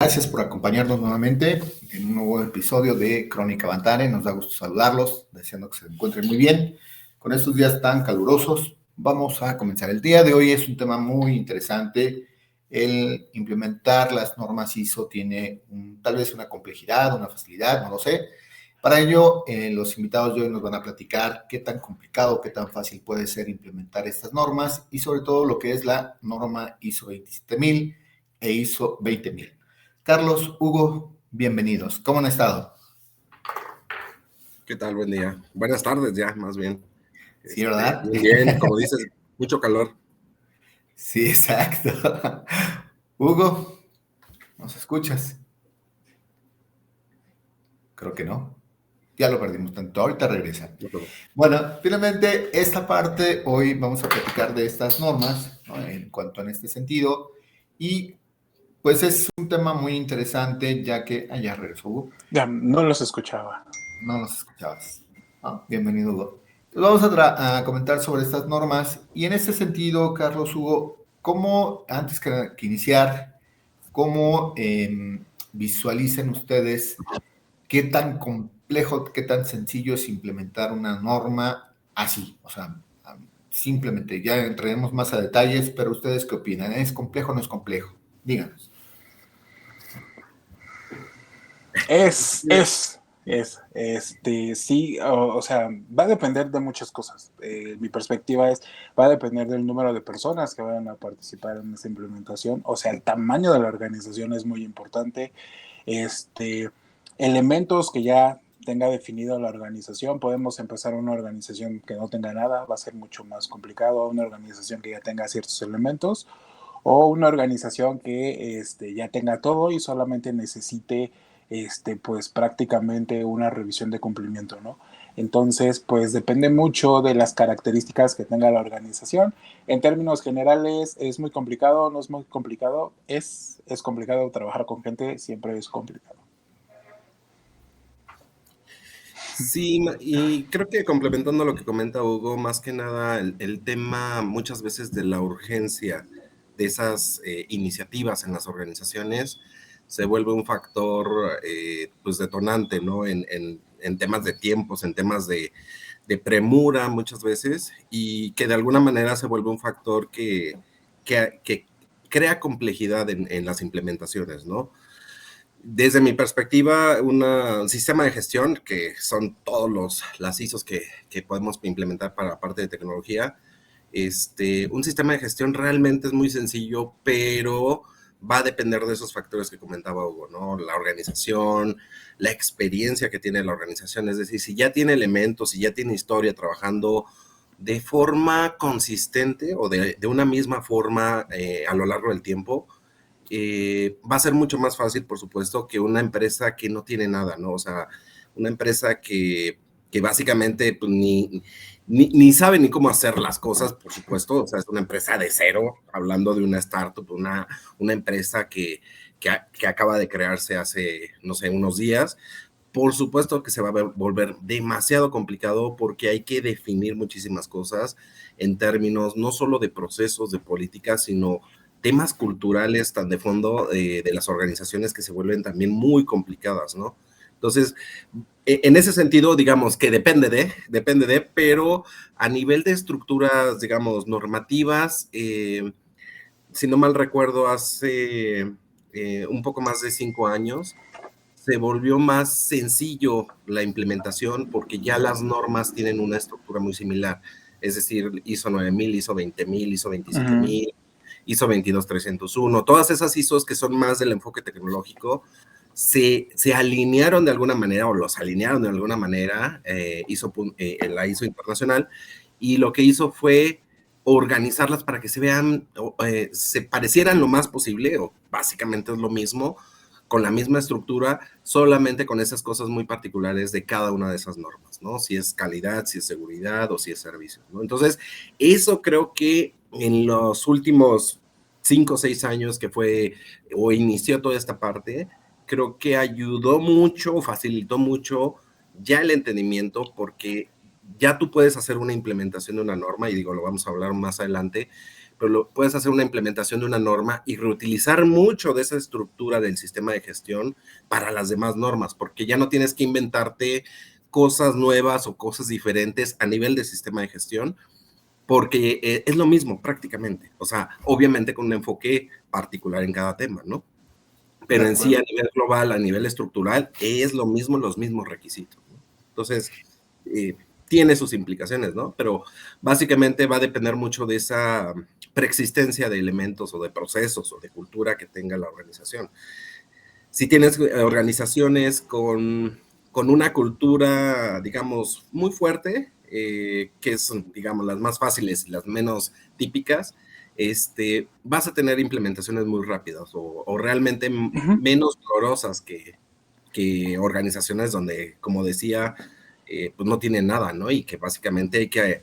Gracias por acompañarnos nuevamente en un nuevo episodio de Crónica Bantane. Nos da gusto saludarlos, deseando que se encuentren muy bien. Con estos días tan calurosos, vamos a comenzar. El día de hoy es un tema muy interesante. El implementar las normas ISO tiene tal vez una complejidad, una facilidad, no lo sé. Para ello, los invitados de hoy nos van a platicar qué tan complicado, qué tan fácil puede ser implementar estas normas y sobre todo lo que es la norma ISO 27000 e ISO 20000. Carlos, Hugo, bienvenidos. ¿Cómo han estado? ¿Qué tal? Buen día. Buenas tardes ya, más bien. Sí, ¿verdad? Bien, como dices, mucho calor. Sí, exacto. Hugo, ¿nos escuchas? Creo que no. Ya lo perdimos tanto. Ahorita regresa. Bueno, finalmente, esta parte, hoy vamos a platicar de estas normas, ¿no? En cuanto en este sentido. Y pues es un tema muy interesante, ya que... ya regresó Hugo. Ya, no los escuchaba. No nos escuchabas. Bienvenido, Hugo. Entonces vamos a comentar sobre estas normas y en este sentido, Carlos, Hugo, ¿cómo, antes que iniciar, cómo visualicen ustedes qué tan complejo, qué tan sencillo es implementar una norma así? O sea, simplemente, ya entraremos más a detalles, pero ustedes qué opinan, ¿es complejo o no es complejo? Díganos. Sí, o sea, va a depender de muchas cosas. Mi perspectiva es, va a depender del número de personas que vayan a participar en esta implementación. O sea, el tamaño de la organización es muy importante. Elementos que ya tenga definido la organización. Podemos empezar una organización que no tenga nada, va a ser mucho más complicado. Una organización que ya tenga ciertos elementos o una organización que ya tenga todo y solamente necesite pues prácticamente una revisión de cumplimiento, ¿no? Entonces, pues depende mucho de las características que tenga la organización. En términos generales, ¿es muy complicado? ¿No es muy complicado? Es complicado trabajar con gente, siempre es complicado. Sí, y creo que complementando lo que comenta Hugo, más que nada el tema muchas veces de la urgencia de esas iniciativas en las organizaciones se vuelve un factor pues detonante, ¿no? En temas de tiempos, en temas de premura muchas veces y que de alguna manera se vuelve un factor que crea complejidad en las implementaciones, ¿no? Desde mi perspectiva, un sistema de gestión, que son todos las ISOs que podemos implementar para la parte de tecnología, un sistema de gestión realmente es muy sencillo, pero va a depender de esos factores que comentaba Hugo, ¿no? La organización, la experiencia que tiene la organización, es decir, si ya tiene elementos, si ya tiene historia trabajando de forma consistente o de una misma forma a lo largo del tiempo, va a ser mucho más fácil, por supuesto, que una empresa que no tiene nada, ¿no? O sea, una empresa que básicamente pues, ni sabe ni cómo hacer las cosas, por supuesto. O sea, es una empresa de cero, hablando de una startup, una empresa que acaba de crearse hace, no sé, unos días. Por supuesto que se va a volver demasiado complicado porque hay que definir muchísimas cosas en términos no solo de procesos, de políticas, sino temas culturales tan de fondo de las organizaciones que se vuelven también muy complicadas, ¿no? Entonces, en ese sentido, digamos que depende de, pero a nivel de estructuras, digamos, normativas, si no mal recuerdo, hace un poco más de 5 años, se volvió más sencillo la implementación porque ya las normas tienen una estructura muy similar. Es decir, ISO 9000, ISO 20000, ISO 27000, ISO 22301, todas esas ISOs que son más del enfoque tecnológico, se alinearon de alguna manera o los alinearon de alguna manera en la ISO internacional y lo que hizo fue organizarlas para que se vean, se parecieran lo más posible o básicamente es lo mismo, con la misma estructura, solamente con esas cosas muy particulares de cada una de esas normas, ¿no? Si es calidad, si es seguridad o si es servicios, ¿no? Entonces, eso creo que en los últimos 5 o 6 años que fue o inició toda esta parte, creo que ayudó mucho, facilitó mucho ya el entendimiento porque ya tú puedes hacer una implementación de una norma, y digo, lo vamos a hablar más adelante, pero puedes hacer una implementación de una norma y reutilizar mucho de esa estructura del sistema de gestión para las demás normas, porque ya no tienes que inventarte cosas nuevas o cosas diferentes a nivel de sistema de gestión, porque es lo mismo prácticamente, o sea, obviamente con un enfoque particular en cada tema, ¿no? Pero en sí, a nivel global, a nivel estructural, es lo mismo, los mismos requisitos, ¿no? Entonces, tiene sus implicaciones, ¿no? Pero básicamente va a depender mucho de esa preexistencia de elementos o de procesos o de cultura que tenga la organización. Si tienes organizaciones con una cultura, digamos, muy fuerte, que son, digamos, las más fáciles y las menos típicas, vas a tener implementaciones muy rápidas o realmente menos dolorosas que organizaciones donde, como decía, pues no tienen nada, ¿no? Y que básicamente hay que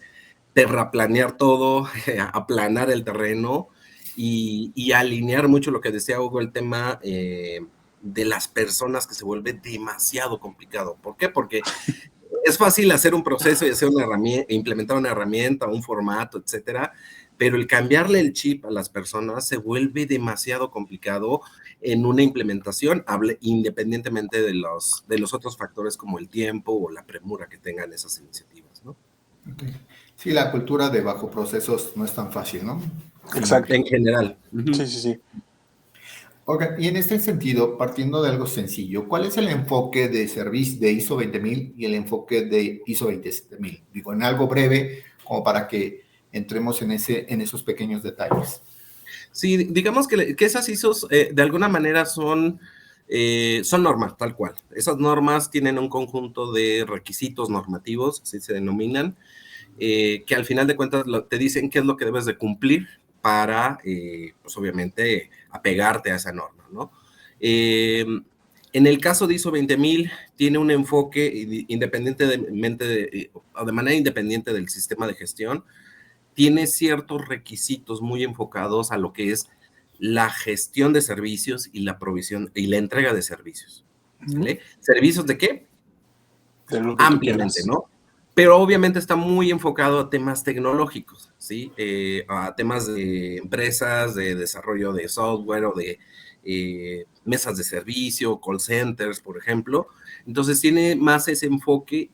terraplanear todo, aplanar el terreno y alinear mucho lo que decía Hugo, el tema de las personas, que se vuelve demasiado complicado. ¿Por qué? Porque es fácil hacer un proceso y hacer una herramienta, implementar una herramienta, un formato, etcétera, pero el cambiarle el chip a las personas se vuelve demasiado complicado en una implementación, independientemente de los otros factores como el tiempo o la premura que tengan esas iniciativas, ¿no? Okay. Sí, la cultura de bajo procesos no es tan fácil, ¿no? Exacto. En general. Sí. Ok, y en este sentido, partiendo de algo sencillo, ¿cuál es el enfoque de servicio de ISO 20000 y el enfoque de ISO 27000? Digo, en algo breve, como para que entremos en esos pequeños detalles. Sí, digamos que esas ISOs de alguna manera son normas, tal cual. Esas normas tienen un conjunto de requisitos normativos, así se denominan, que al final de cuentas te dicen qué es lo que debes de cumplir para, pues obviamente, apegarte a esa norma, ¿no? En el caso de ISO 20000, tiene un enfoque independientemente o de manera independiente del sistema de gestión, tiene ciertos requisitos muy enfocados a lo que es la gestión de servicios y la provisión y la entrega de servicios. ¿Vale? ¿Servicios de qué? De lo que ampliamente, ¿no? Pero obviamente está muy enfocado a temas tecnológicos, ¿sí? A temas de empresas, de desarrollo de software o de mesas de servicio, call centers, por ejemplo. Entonces tiene más ese enfoque,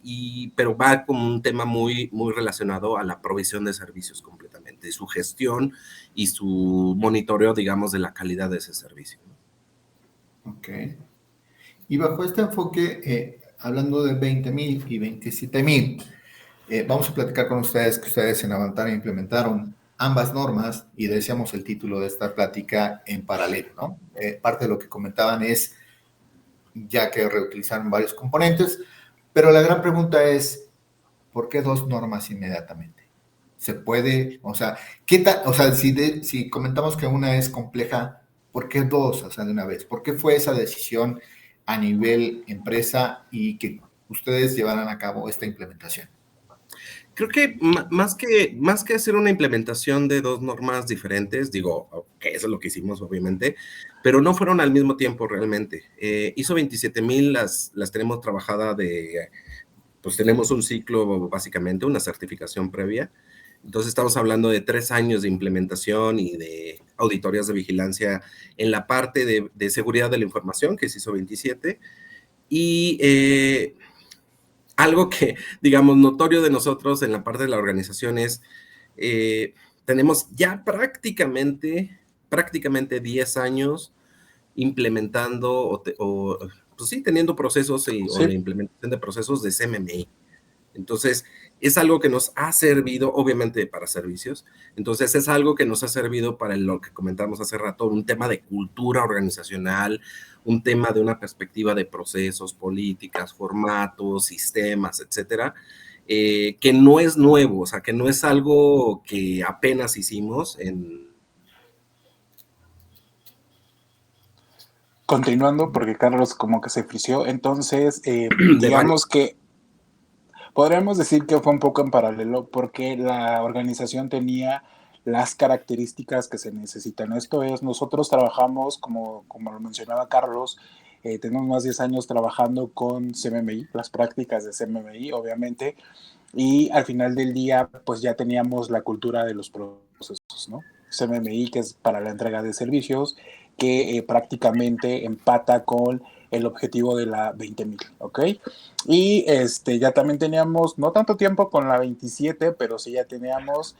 pero va como un tema muy, muy relacionado a la provisión de servicios completamente, su gestión y su monitoreo, digamos, de la calidad de ese servicio. Ok. Y bajo este enfoque, hablando de 20000 y 27000, vamos a platicar con ustedes que ustedes en Avantara implementaron ambas normas y decíamos el título de esta plática en paralelo, ¿no? Parte de lo que comentaban es ya que reutilizaron varios componentes, pero la gran pregunta es, ¿por qué dos normas inmediatamente? ¿Se puede? O sea, ¿qué tal? O sea, si comentamos que una es compleja, ¿por qué dos? O sea, de una vez. ¿Por qué fue esa decisión a nivel empresa y que ustedes llevaran a cabo esta implementación? Creo que más que hacer una implementación de dos normas diferentes, digo, que eso es lo que hicimos, obviamente, pero no fueron al mismo tiempo realmente. ISO 27000 las tenemos trabajada pues tenemos un ciclo, básicamente, una certificación previa. Entonces estamos hablando de 3 años de implementación y de auditorías de vigilancia en la parte de seguridad de la información, que es ISO 27, y algo que, digamos, notorio de nosotros en la parte de la organización es, tenemos ya prácticamente 10 años implementando pues sí, teniendo procesos o la implementación de procesos de CMMI. Entonces, es algo que nos ha servido, obviamente, para servicios. Entonces, es algo que nos ha servido para lo que comentamos hace rato, un tema de cultura organizacional, un tema de una perspectiva de procesos, políticas, formatos, sistemas, etcétera, que no es nuevo, o sea, que no es algo que apenas hicimos Continuando, porque Carlos como que se frició, entonces digamos que podríamos decir que fue un poco en paralelo porque la organización tenía las características que se necesitan. Esto es, nosotros trabajamos, como lo mencionaba Carlos, tenemos más de 10 años trabajando con CMMI, las prácticas de CMMI, obviamente. y al final del día pues ya teníamos la cultura de los procesos, ¿no? CMMI, que es para la entrega de servicios, que prácticamente empata con el objetivo de la 20.000, ¿ok? Y ya también teníamos, no tanto tiempo con la 27, pero sí ya teníamos,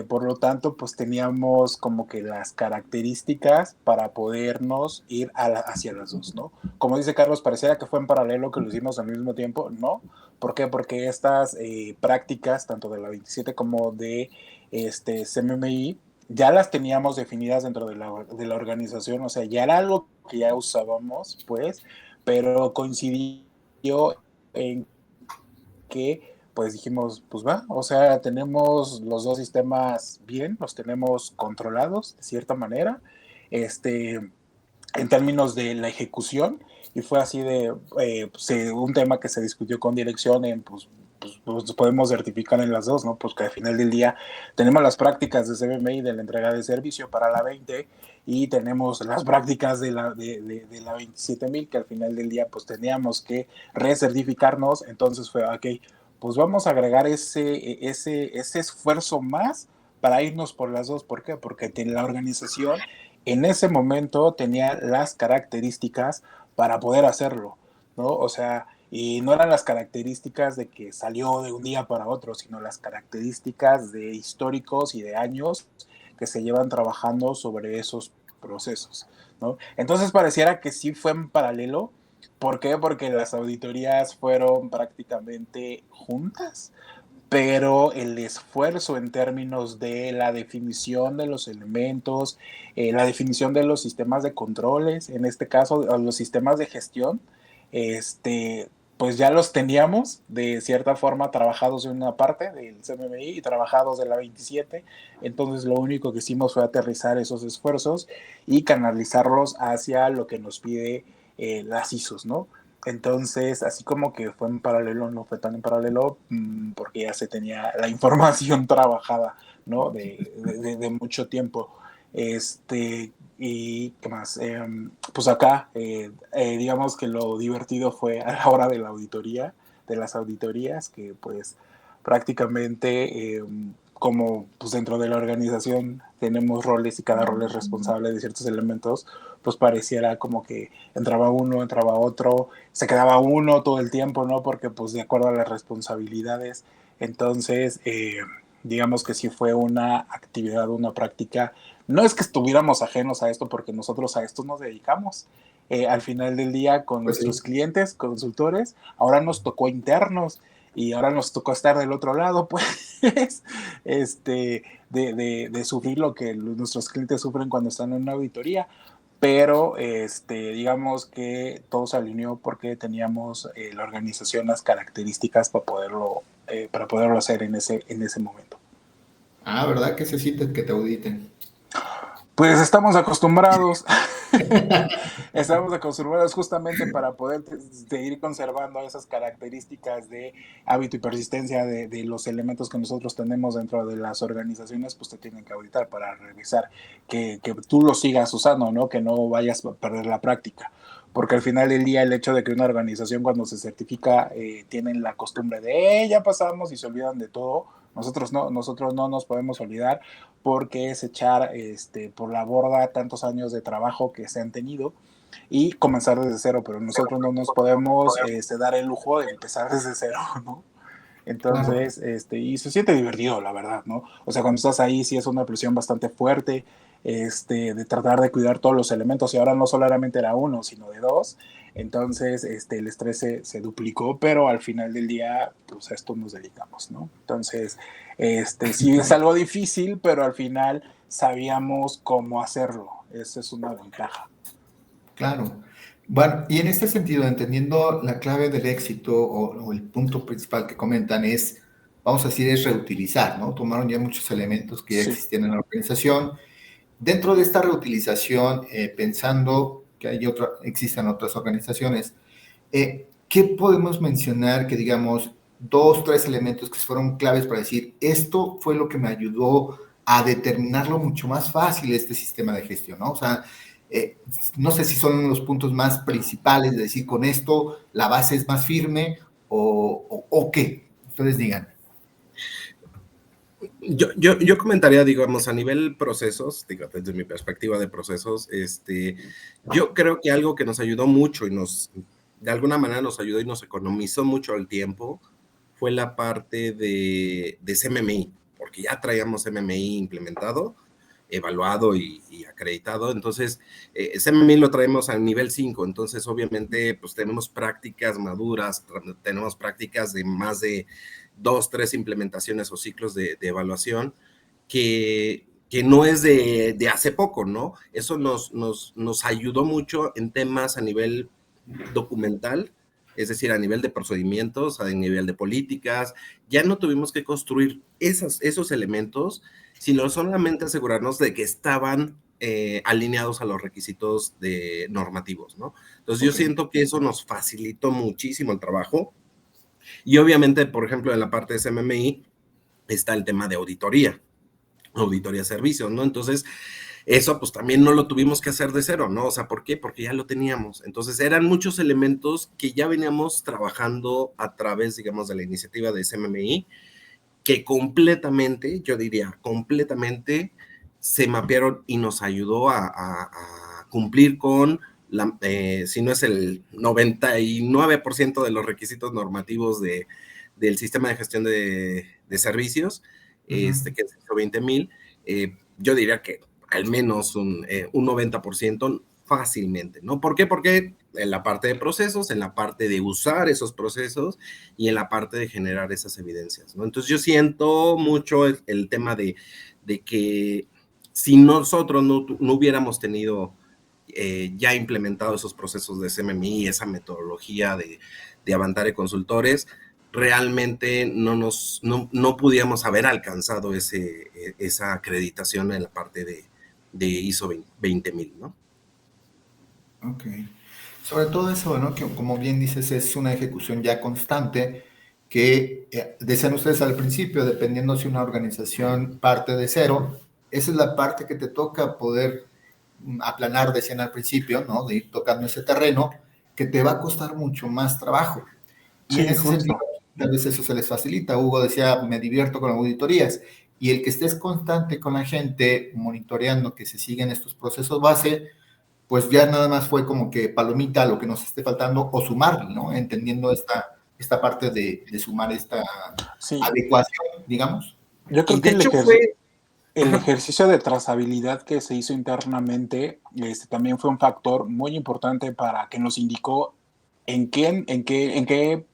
por lo tanto, pues teníamos como que las características para podernos ir hacia las dos, ¿no? Como dice Carlos, pareciera que fue en paralelo que lo hicimos al mismo tiempo, ¿no? ¿Por qué? Porque estas prácticas, tanto de la 27 como de CMMI, ya las teníamos definidas dentro de la organización, o sea, ya era algo que ya usábamos, pues, pero coincidió en que, pues dijimos, pues va, o sea, tenemos los dos sistemas bien, los tenemos controlados de cierta manera, en términos de la ejecución, y fue así de pues, un tema que se discutió con dirección en, pues podemos certificar en las dos, ¿no? Pues que al final del día tenemos las prácticas de CMMI de la entrega de servicio para la 20 y tenemos las prácticas de la 27.000 que al final del día pues teníamos que recertificarnos, entonces fue, ok, pues vamos a agregar ese esfuerzo más para irnos por las dos. ¿Por qué? Porque la organización en ese momento tenía las características para poder hacerlo, ¿no? O sea, y no eran las características de que salió de un día para otro, sino las características de históricos y de años que se llevan trabajando sobre esos procesos, ¿no? Entonces pareciera que sí fue en paralelo. ¿Por qué? Porque las auditorías fueron prácticamente juntas, pero el esfuerzo en términos de la definición de los elementos, la definición de los sistemas de controles, en este caso los sistemas de gestión, pues ya los teníamos de cierta forma trabajados en una parte del CMMI y trabajados de la 27, entonces lo único que hicimos fue aterrizar esos esfuerzos y canalizarlos hacia lo que nos pide las ISOs, ¿no? Entonces, así como que fue en paralelo, no fue tan en paralelo, porque ya se tenía la información trabajada, ¿no? De mucho tiempo. Y qué más, pues acá, digamos que lo divertido fue a la hora de la auditoría, de las auditorías, que pues prácticamente como pues dentro de la organización tenemos roles y cada rol es responsable de ciertos elementos, pues pareciera como que entraba uno, entraba otro, se quedaba uno todo el tiempo, ¿no? Porque pues de acuerdo a las responsabilidades, entonces digamos que sí fue una actividad, una práctica, no es que estuviéramos ajenos a esto porque nosotros a esto nos dedicamos. Al final del día con Pues nuestros sí. clientes, consultores, ahora nos tocó internos y ahora nos tocó estar del otro lado, pues, de sufrir lo que nuestros clientes sufren cuando están en una auditoría, pero digamos que todo se alineó porque teníamos la organización, las características para poderlo hacer en ese momento. Ah, ¿verdad que se siente que te auditen? Pues estamos acostumbrados, estamos acostumbrados justamente para poder seguir conservando esas características de hábito y persistencia de los elementos que nosotros tenemos dentro de las organizaciones, pues te tienen que auditar para revisar que tú lo sigas usando, ¿no? Que no vayas a perder la práctica. Porque al final del día el hecho de que una organización cuando se certifica tienen la costumbre de ya pasamos y se olvidan de todo, nosotros no nos podemos olvidar porque es echar por la borda tantos años de trabajo que se han tenido y comenzar desde cero, pero nosotros no nos podemos dar el lujo de empezar desde cero, ¿no? Claro. Entonces, y se siente divertido, la verdad, ¿no? O sea, cuando estás ahí sí es una presión bastante fuerte, de tratar de cuidar todos los elementos, y ahora no solamente era uno, sino de dos, entonces el estrés se duplicó, pero al final del día, pues a esto nos dedicamos, ¿no? Entonces, sí es algo difícil, pero al final sabíamos cómo hacerlo, esa es una ventaja. Claro. Bueno, y en este sentido, entendiendo la clave del éxito o el punto principal que comentan es, vamos a decir, es reutilizar, ¿no? Tomaron ya muchos elementos que ya Sí. existían en la organización. Dentro de esta reutilización, pensando que existen otras organizaciones, ¿qué podemos mencionar que digamos dos, tres elementos que fueron claves para decir, esto fue lo que me ayudó a determinarlo mucho más fácil este sistema de gestión, ¿no? O sea, no sé si son los puntos más principales de decir con esto la base es más firme o qué. Ustedes digan. Yo comentaría, digamos, a nivel procesos, digo, desde mi perspectiva de procesos, yo creo que algo que nos ayudó mucho y de alguna manera nos ayudó y nos economizó mucho el tiempo fue la parte de CMMI, porque ya traíamos CMMI implementado, evaluado y acreditado. Entonces, CMMI lo traemos a nivel 5, entonces obviamente pues tenemos prácticas maduras, tenemos prácticas de más de 2, 3 implementaciones o ciclos de evaluación que no es de hace poco, ¿no? Eso nos ayudó mucho en temas a nivel documental, es decir, a nivel de procedimientos, a nivel de políticas. Ya no tuvimos que construir esos elementos, sino solamente asegurarnos de que estaban alineados a los requisitos normativos, ¿no? Entonces, yo siento que eso nos facilitó muchísimo el trabajo. Y obviamente, por ejemplo, en la parte de CMMI está el tema de auditoría servicios, ¿no? Entonces, eso pues también no lo tuvimos que hacer de cero, ¿no? O sea, ¿por qué? Porque ya lo teníamos. Entonces, eran muchos elementos que ya veníamos trabajando a través, digamos, de la iniciativa de CMMI, que completamente, yo diría, completamente se mapearon y nos ayudó a cumplir con, si no es el 99% de los requisitos normativos del sistema de gestión de servicios, que es ISO 20000, yo diría que al menos un 90% fácilmente, ¿no? ¿Por qué? Porque en la parte de procesos, en la parte de usar esos procesos y en la parte de generar esas evidencias, ¿no? Entonces yo siento mucho el tema de que si nosotros no hubiéramos tenido ya implementado esos procesos de CMMI, esa metodología de Avantare Consultores, realmente no pudiéramos haber alcanzado esa acreditación en la parte de ISO 20000, ¿no? Ok. Sobre todo eso, ¿no? Que como bien dices, es una ejecución ya constante que, decían ustedes al principio, dependiendo si una organización parte de cero, esa es la parte que te toca poder aplanar, decían al principio, ¿no? De ir tocando ese terreno, que te va a costar mucho más trabajo. Y en ese sentido, tal vez eso se les facilita. Hugo decía, me divierto con auditorías. Y el que estés constante con la gente, monitoreando que se siguen estos procesos base, pues ya nada más fue como que palomita lo que nos esté faltando o sumar, ¿no? Entendiendo esta parte de sumar esta adecuación, digamos. Yo creo que el ejercicio de trazabilidad que se hizo internamente también fue un factor muy importante para que nos indicó en qué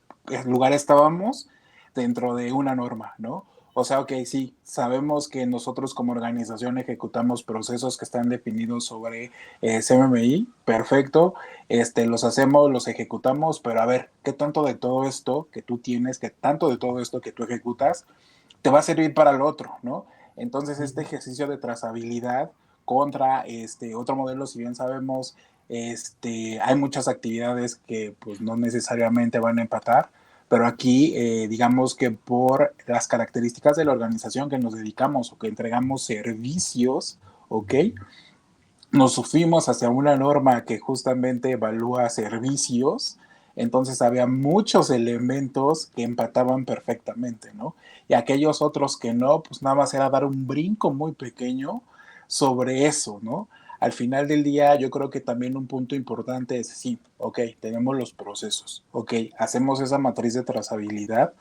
lugar estábamos dentro de una norma, ¿no? O sea, ok, sí, sabemos que nosotros como organización ejecutamos procesos que están definidos sobre CMMI, perfecto, los hacemos, los ejecutamos, pero a ver, ¿qué tanto de todo esto que tú tienes, qué tanto de todo esto que tú ejecutas, te va a servir para lo otro, ¿no? Entonces, este ejercicio de trazabilidad contra otro modelo, si bien sabemos, hay muchas actividades que pues no necesariamente van a empatar, pero aquí digamos que por las características de la organización que nos dedicamos o que entregamos servicios, ¿ok? Nos fuimos hacia una norma que justamente evalúa servicios, entonces había muchos elementos que empataban perfectamente, ¿no? Y aquellos otros que no, pues nada más era dar un brinco muy pequeño sobre eso, ¿no? Al final del día, yo creo que también un punto importante es, sí, ok, tenemos los procesos, ok, hacemos esa matriz de trazabilidad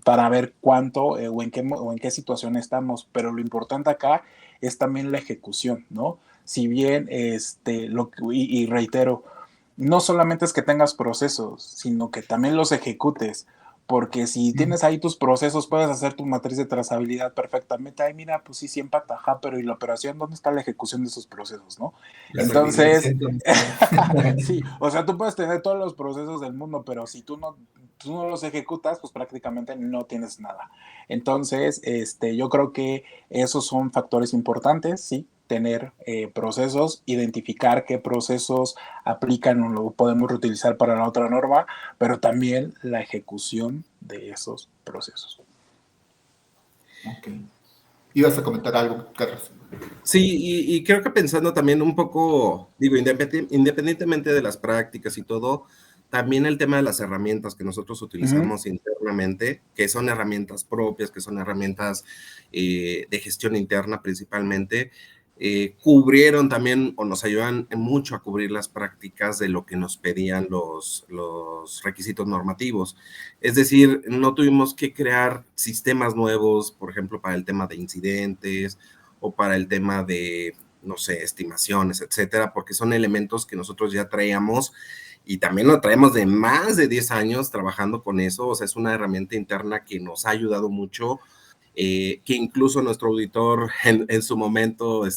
para ver cuánto o en qué situación estamos, pero lo importante acá es también la ejecución, ¿no? Si bien, y reitero, no solamente es que tengas procesos, sino que también los ejecutes, porque si tienes ahí tus procesos, puedes hacer tu matriz de trazabilidad perfectamente. Ay, mira, pues sí, empata, ajá, pero ¿y la operación? ¿Dónde está la ejecución de esos procesos, no? Entonces, sí, o sea, tú puedes tener todos los procesos del mundo, pero si tú no los ejecutas, pues prácticamente no tienes nada. Entonces, yo creo que esos son factores importantes, sí, tener procesos, identificar qué procesos aplican o lo podemos reutilizar para la otra norma, pero también la ejecución de esos procesos. Ok. ¿Ibas a comentar algo, Carlos? Sí, y creo que pensando también un poco, digo, independientemente de las prácticas y todo, también el tema de las herramientas que nosotros utilizamos internas internamente, que son herramientas propias, que son herramientas de gestión interna principalmente, cubrieron también o nos ayudan mucho a cubrir las prácticas de lo que nos pedían los requisitos normativos. Es decir, no tuvimos que crear sistemas nuevos, por ejemplo, para el tema de incidentes o para el tema de, no sé, estimaciones, etcétera, porque son elementos que nosotros ya traíamos y también lo traemos de más de 10 años trabajando con eso. O sea, es una herramienta interna que nos ha ayudado mucho, que incluso nuestro auditor en su momento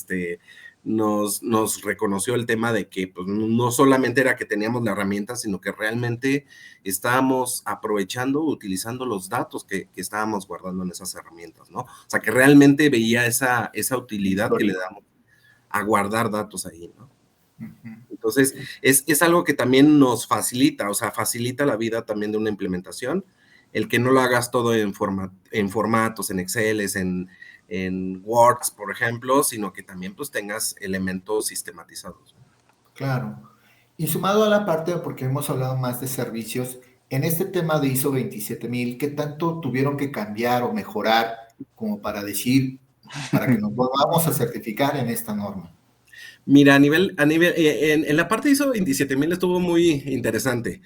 nos reconoció el tema de que pues, no solamente era que teníamos la herramienta, sino que realmente estábamos aprovechando, utilizando los datos que estábamos guardando en esas herramientas, ¿no? O sea, que realmente veía esa utilidad que le damos a guardar datos ahí, ¿no? Entonces, es algo que también nos facilita, o sea, facilita la vida también de una implementación, el que no lo hagas todo en formatos, en Excel, en Words, por ejemplo, sino que también pues tengas elementos sistematizados. Claro. Y sumado a la parte, porque hemos hablado más de servicios, en este tema de ISO 27000, ¿qué tanto tuvieron que cambiar o mejorar como para decir, para que nos volvamos a certificar en esta norma? Mira, en la parte de ISO 27000 estuvo muy interesante.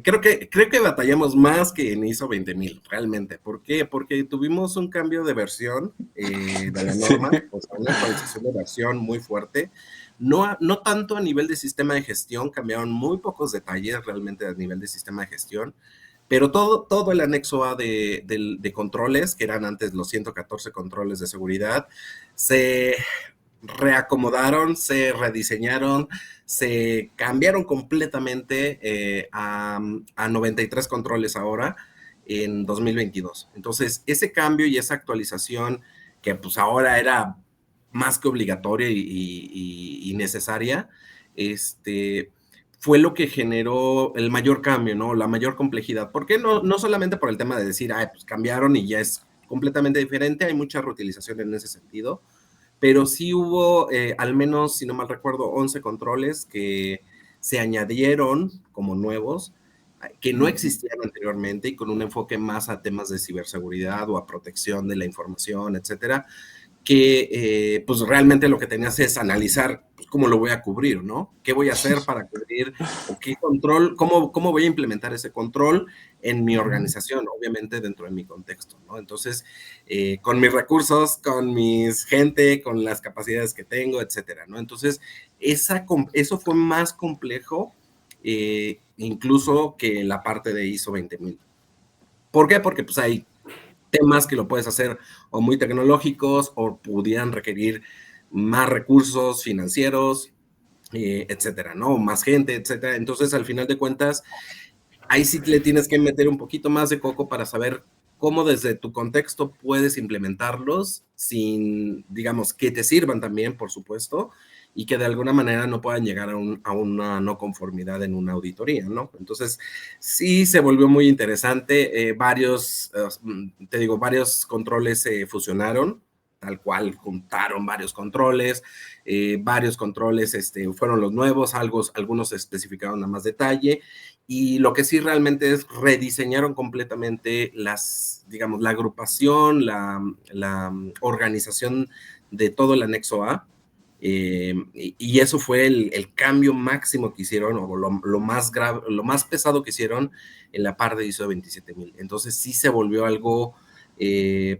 Creo que batallamos más que en ISO 20000, realmente. ¿Por qué? Porque tuvimos un cambio de versión de la norma, o sea, una actualización de versión muy fuerte. No tanto a nivel de sistema de gestión, cambiaron muy pocos detalles realmente a nivel de sistema de gestión, pero todo el anexo A de controles, que eran antes los 114 controles de seguridad, se reacomodaron, se rediseñaron, se cambiaron completamente a 93 controles ahora en 2022. Entonces, ese cambio y esa actualización que pues ahora era más que obligatoria y necesaria, fue lo que generó el mayor cambio, ¿no? La mayor complejidad. ¿Por qué? No solamente por el tema de decir, pues cambiaron y ya es completamente diferente, hay mucha reutilización en ese sentido, pero sí hubo, al menos, si no mal recuerdo, 11 controles que se añadieron como nuevos, que no existían anteriormente y con un enfoque más a temas de ciberseguridad o a protección de la información, etcétera, que pues realmente lo que tenías es analizar pues, cómo lo voy a cubrir, ¿no? ¿Qué voy a hacer para cubrir o qué control, cómo voy a implementar ese control en mi organización, obviamente dentro de mi contexto, ¿no? Entonces, con mis recursos, con mis gente, con las capacidades que tengo, etcétera, ¿no? Entonces, eso fue más complejo incluso que la parte de ISO 20000. ¿Por qué? Porque pues hay temas que lo puedes hacer o muy tecnológicos o pudieran requerir más recursos financieros, etcétera, ¿no? Más gente, etcétera. Entonces, al final de cuentas, ahí sí le tienes que meter un poquito más de coco para saber cómo desde tu contexto puedes implementarlos sin, digamos, que te sirvan también, por supuesto, y que de alguna manera no puedan llegar a una no conformidad en una auditoría, ¿no? Entonces, sí se volvió muy interesante. Varios controles se fusionaron, tal cual, juntaron varios controles fueron los nuevos, algunos se especificaron a más detalle, y lo que sí realmente es rediseñaron completamente la agrupación, la organización de todo el anexo A, y eso fue el cambio máximo que hicieron, o lo más grave, lo más pesado que hicieron en la parte de ISO 27000. Entonces sí se volvió algo,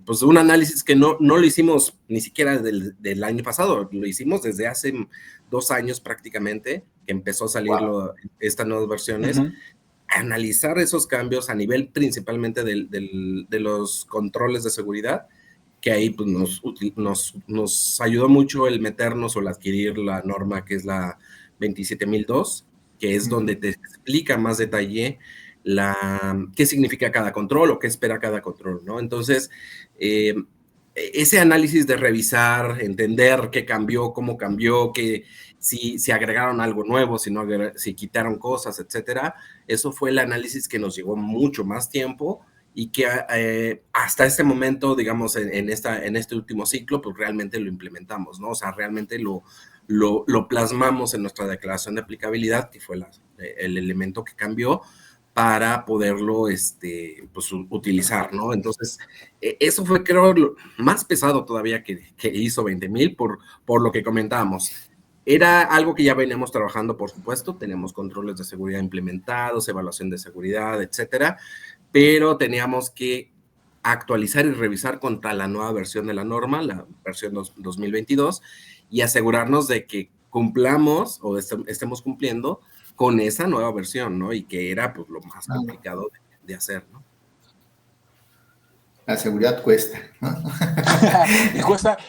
pues un análisis que no lo hicimos ni siquiera del año pasado, lo hicimos desde hace 2 años prácticamente, que empezó a salir estas nuevas versiones, analizar esos cambios a nivel principalmente de los controles de seguridad, que ahí pues, nos ayudó mucho el meternos o el adquirir la norma que es la 27002, que es donde te explica más detalle qué significa cada control o qué espera cada control, ¿no? Entonces, ese análisis de revisar, entender qué cambió, cómo cambió, si agregaron algo nuevo, si quitaron cosas, etcétera, eso fue el análisis que nos llevó mucho más tiempo y que hasta este momento, digamos, en este último ciclo, pues realmente lo implementamos, ¿no? O sea, realmente lo plasmamos en nuestra declaración de aplicabilidad, que fue el elemento que cambió, para poderlo pues, utilizar, ¿no? Entonces, eso fue, creo, lo más pesado todavía que ISO 20000 por lo que comentábamos. Era algo que ya veníamos trabajando, por supuesto, tenemos controles de seguridad implementados, evaluación de seguridad, etcétera, pero teníamos que actualizar y revisar contra la nueva versión de la norma, la versión 2022, y asegurarnos de que cumplamos o estemos cumpliendo con esa nueva versión, ¿no? Y que era pues lo más complicado de hacer, ¿no? La seguridad cuesta, ¿no?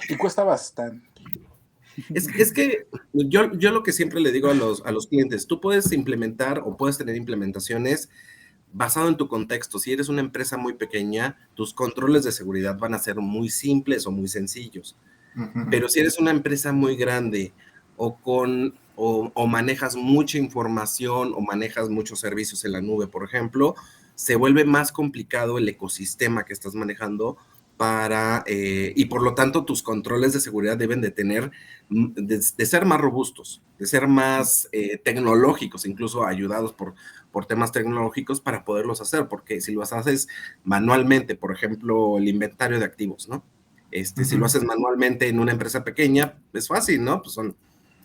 y cuesta bastante. Es que yo lo que siempre le digo a los clientes, tú puedes implementar o puedes tener implementaciones basado en tu contexto. Si eres una empresa muy pequeña, tus controles de seguridad van a ser muy simples o muy sencillos. Pero si eres una empresa muy grande o manejas mucha información o manejas muchos servicios en la nube, por ejemplo, se vuelve más complicado el ecosistema que estás manejando y por lo tanto tus controles de seguridad deben de ser más robustos, de ser más tecnológicos, incluso ayudados por temas tecnológicos para poderlos hacer, porque si los haces manualmente, por ejemplo, el inventario de activos, ¿no? Si lo haces manualmente en una empresa pequeña, es fácil, ¿no? Pues son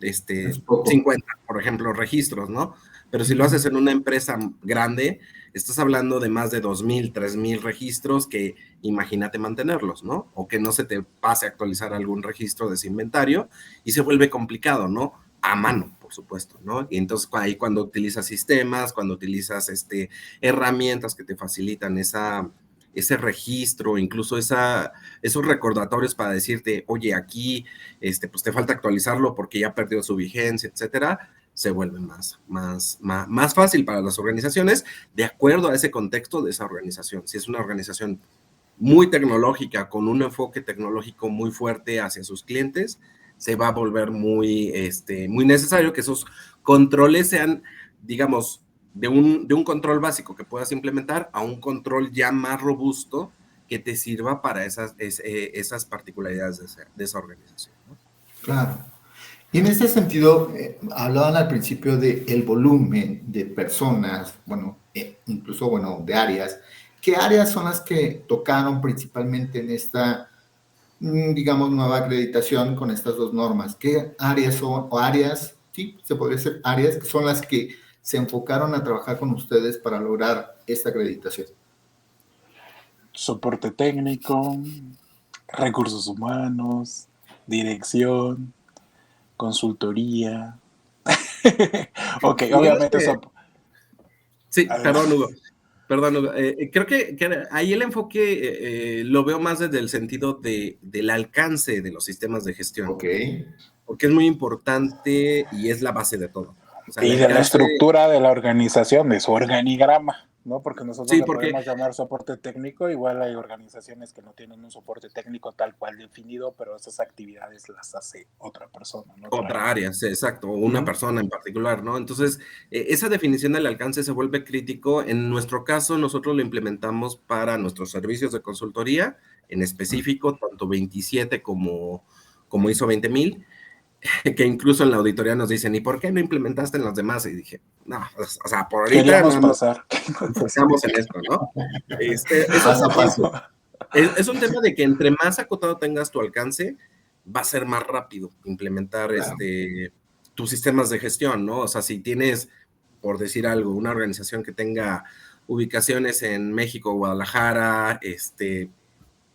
50, por ejemplo, registros, ¿no? Pero si lo haces en una empresa grande, estás hablando de más de 2,000, 3,000 registros que imagínate mantenerlos, ¿no? O que no se te pase a actualizar algún registro de ese inventario y se vuelve complicado, ¿no? A mano, por supuesto, ¿no? Y entonces ahí cuando utilizas sistemas, cuando utilizas herramientas que te facilitan ese registro, incluso esos recordatorios para decirte, oye, aquí pues te falta actualizarlo porque ya perdió su vigencia, etcétera, se vuelve más fácil para las organizaciones de acuerdo a ese contexto de esa organización. Si es una organización muy tecnológica, con un enfoque tecnológico muy fuerte hacia sus clientes, se va a volver muy necesario que esos controles sean, digamos, de un control básico que puedas implementar a un control ya más robusto que te sirva para esas particularidades de esa organización, ¿no? Claro. Y en este sentido, hablaban al principio del volumen de personas, bueno, incluso, bueno, de áreas. ¿Qué áreas son las que tocaron principalmente en esta, digamos, nueva acreditación con estas dos normas? ¿Qué áreas son, o áreas, sí, se podría decir áreas, que son las que se enfocaron a trabajar con ustedes para lograr esta acreditación? Soporte técnico, recursos humanos, dirección, consultoría. Ok, obviamente que, sí, además, perdón, Hugo. Creo que ahí el enfoque lo veo más desde el sentido del alcance de los sistemas de gestión, Ok. porque es muy importante y es la base de todo. O sea, el y de la alcance, estructura de la organización, de su organigrama, ¿no? Porque nosotros sí, le porque podemos llamar soporte técnico, igual hay organizaciones que no tienen un soporte técnico tal cual definido, pero esas actividades las hace otra persona, ¿no? otra área, sí, exacto, una persona en particular, ¿no? Entonces, esa definición del alcance se vuelve crítico. En nuestro caso, nosotros lo implementamos para nuestros servicios de consultoría, en específico, tanto 27 como ISO 20000, que incluso en la auditoría nos dicen, ¿y por qué no implementaste en los demás? Y dije, no, o sea, por ahorita Queríamos nada más pasar. enfocamos en esto, ¿no? Eso Paso a también paso. es un tema de que entre más acotado tengas tu alcance, va a ser más rápido implementar Claro. tus sistemas de gestión, ¿no? O sea, si tienes, por decir algo, una organización que tenga ubicaciones en México, Guadalajara,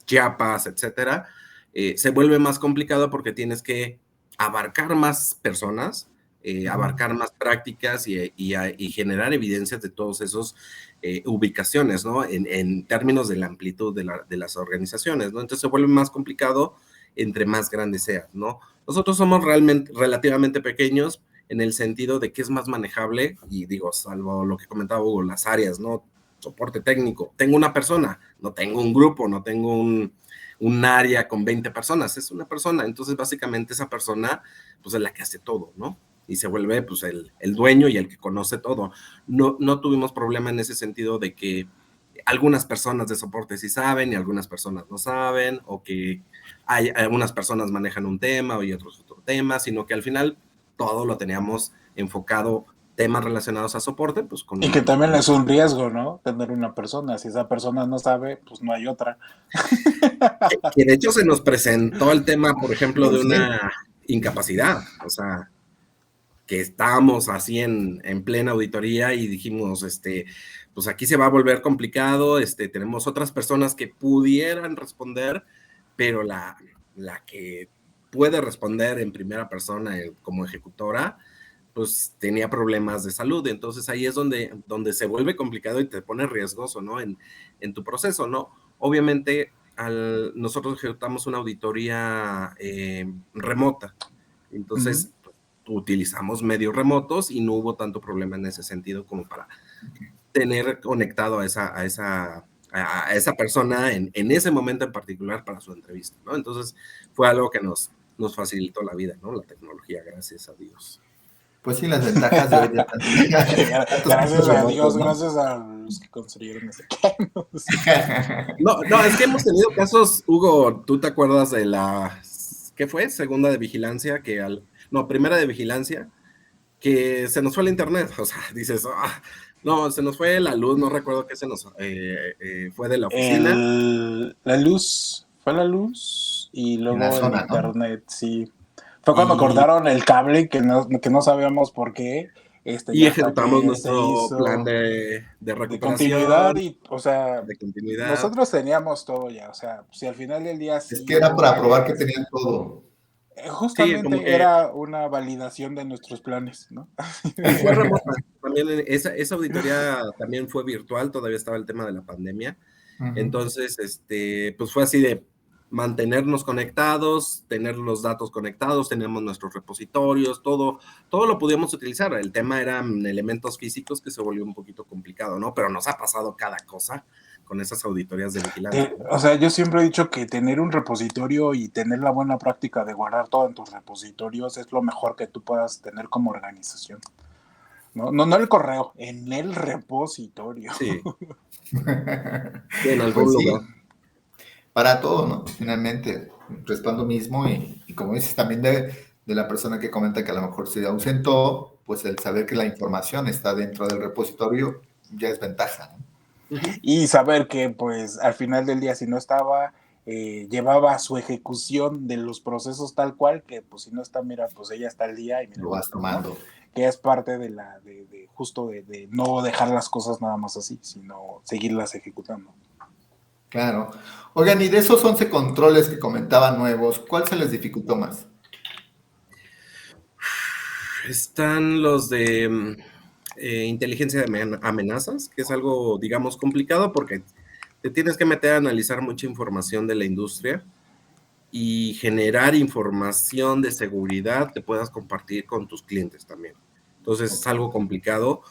Chiapas, etcétera, se vuelve más complicado porque tienes que abarcar más personas, abarcar más prácticas y generar evidencias de todos esos ubicaciones, ¿no? En términos de la amplitud de las organizaciones, ¿no? Entonces se vuelve más complicado entre más grande sea, ¿no? Nosotros somos relativamente pequeños en el sentido de que es más manejable y digo, salvo lo que comentaba Hugo, las áreas, ¿no? Soporte técnico. Tengo una persona, no tengo un grupo, no tengo un área con 20 personas, es una persona. Entonces, básicamente, esa persona, pues, es la que hace todo, ¿no? Y se vuelve, pues, el dueño y el que conoce todo. No tuvimos problema en ese sentido de que algunas personas de soporte sí saben y algunas personas no saben, o que algunas personas manejan un tema y otros otro tema, sino que al final todo lo teníamos enfocado temas relacionados a soporte, pues con... Y que también es un riesgo, ¿no? Tener una persona. Si esa persona no sabe, pues no hay otra. Que de hecho se nos presentó el tema, por ejemplo, de Pues sí. una incapacidad, o sea, que estábamos así en plena auditoría y dijimos, pues aquí se va a volver complicado, tenemos otras personas que pudieran responder, pero la que puede responder en primera persona como ejecutora, pues tenía problemas de salud. Entonces ahí es donde se vuelve complicado y te pone riesgoso, ¿no? En tu proceso, ¿no? Obviamente, nosotros ejecutamos una auditoría remota. Entonces, utilizamos medios remotos y no hubo tanto problema en ese sentido como para tener conectado a esa persona en ese momento en particular para su entrevista, ¿no? Entonces, fue algo que nos facilitó la vida, ¿no? La tecnología, gracias a Dios. Pues sí, las ventajas de hoy de Gracias a Dios, ¿no? Gracias a los que construyeron ese campus. No, es que hemos tenido casos, Hugo, ¿tú te acuerdas de ¿qué fue? Segunda de vigilancia, primera de vigilancia, que se nos fue el internet, o sea, dices, no, se nos fue la luz, no recuerdo qué se nos fue de la oficina. La luz, fue la luz y luego zona, el internet, ¿no? sí. Fue cuando cortaron el cable que no sabíamos por qué. Y Ya hasta ejecutamos que se nuestro plan hizo de de continuidad recuperación, y, o sea, de continuidad. nosotros teníamos todo ya, o sea, si al final del día Es sí que era hubo para probar que fallas, tenían todo. Sí, como justamente que era una validación de nuestros planes, ¿no? y fue remota. También esa auditoría también fue virtual, todavía estaba el tema de la pandemia. Entonces, pues fue así de mantenernos conectados, tener los datos conectados, teníamos nuestros repositorios, todo lo podíamos utilizar. El tema eran elementos físicos que se volvió un poquito complicado, ¿no? Pero nos ha pasado cada cosa con esas auditorías de vigilancia, ¿no? O sea, yo siempre he dicho que tener un repositorio y tener la buena práctica de guardar todo en tus repositorios es lo mejor que tú puedas tener como organización. No el correo, en el repositorio. Sí. En algún Pues sí, lugar. para todo, ¿no? Finalmente, respaldo mismo y como dices también de la persona que comenta que a lo mejor se ausentó, pues el saber que la información está dentro del repositorio ya es ventaja, ¿no? Y saber que, pues, al final del día, si no estaba, llevaba su ejecución de los procesos tal cual, que, pues, si no está, mira, pues ella está al día y mira, Lo vas tomando. ¿no? Que es parte de justo de no dejar las cosas nada más así, sino seguirlas ejecutando. Claro. Oigan, y de esos 11 controles que comentaban nuevos, ¿cuál se les dificultó más? Están los de inteligencia de amenazas, que es algo, digamos, complicado porque te tienes que meter a analizar mucha información de la industria y generar información de seguridad que puedas compartir con tus clientes también. Entonces es algo complicado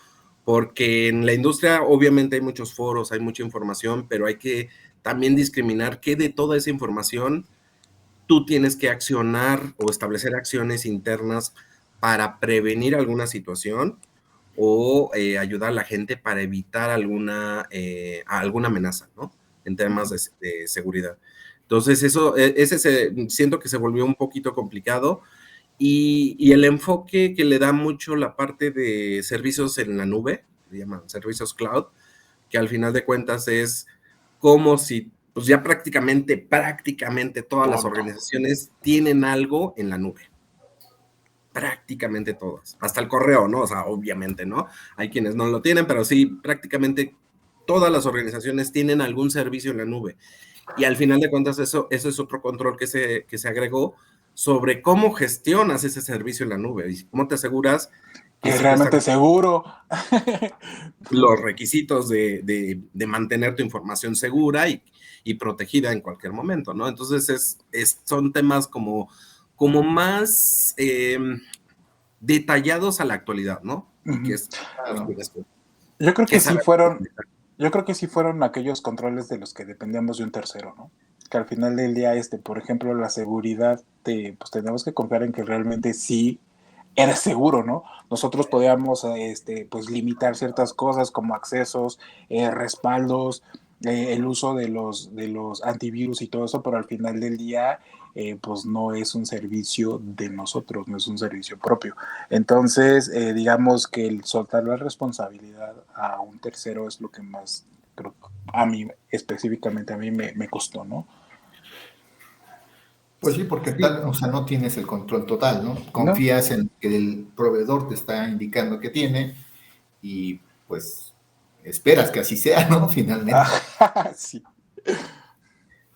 porque en la industria obviamente hay muchos foros, hay mucha información, pero hay que también discriminar qué de toda esa información tú tienes que accionar o establecer acciones internas para prevenir alguna situación o ayudar a la gente para evitar alguna amenaza, ¿no? En temas de seguridad. Entonces, siento que se volvió un poquito complicado y el enfoque que le da mucho la parte de servicios en la nube, se llaman servicios cloud, que al final de cuentas es como si pues ya prácticamente todas las organizaciones tienen algo en la nube. Prácticamente todas. Hasta el correo, ¿no? O sea, obviamente, ¿no? Hay quienes no lo tienen, pero sí, prácticamente todas las organizaciones tienen algún servicio en la nube. Y al final de cuentas, eso es otro control que se agregó sobre cómo gestionas ese servicio en la nube y cómo te aseguras que es realmente seguro. Los requisitos de mantener tu información segura y protegida en cualquier momento, ¿no? Entonces, son temas como más detallados a la actualidad, ¿no? Y que es, yo creo que sí fueron aquellos controles de los que dependíamos de un tercero, ¿no? Que al final del día, por ejemplo, la seguridad, pues tenemos que confiar en que realmente sí era seguro, ¿no? Nosotros podíamos, pues limitar ciertas cosas como accesos, respaldos, el uso de los antivirus y todo eso, pero al final del día, pues no es un servicio de nosotros, no es un servicio propio. Entonces, digamos que el soltar la responsabilidad a un tercero es lo que más, creo, a mí, específicamente a mí me costó, ¿no? Pues sí, porque tal, o sea, no tienes el control total, ¿no? No. Confías en que el proveedor te está indicando que tiene y pues esperas que así sea, ¿no? Finalmente. Sí.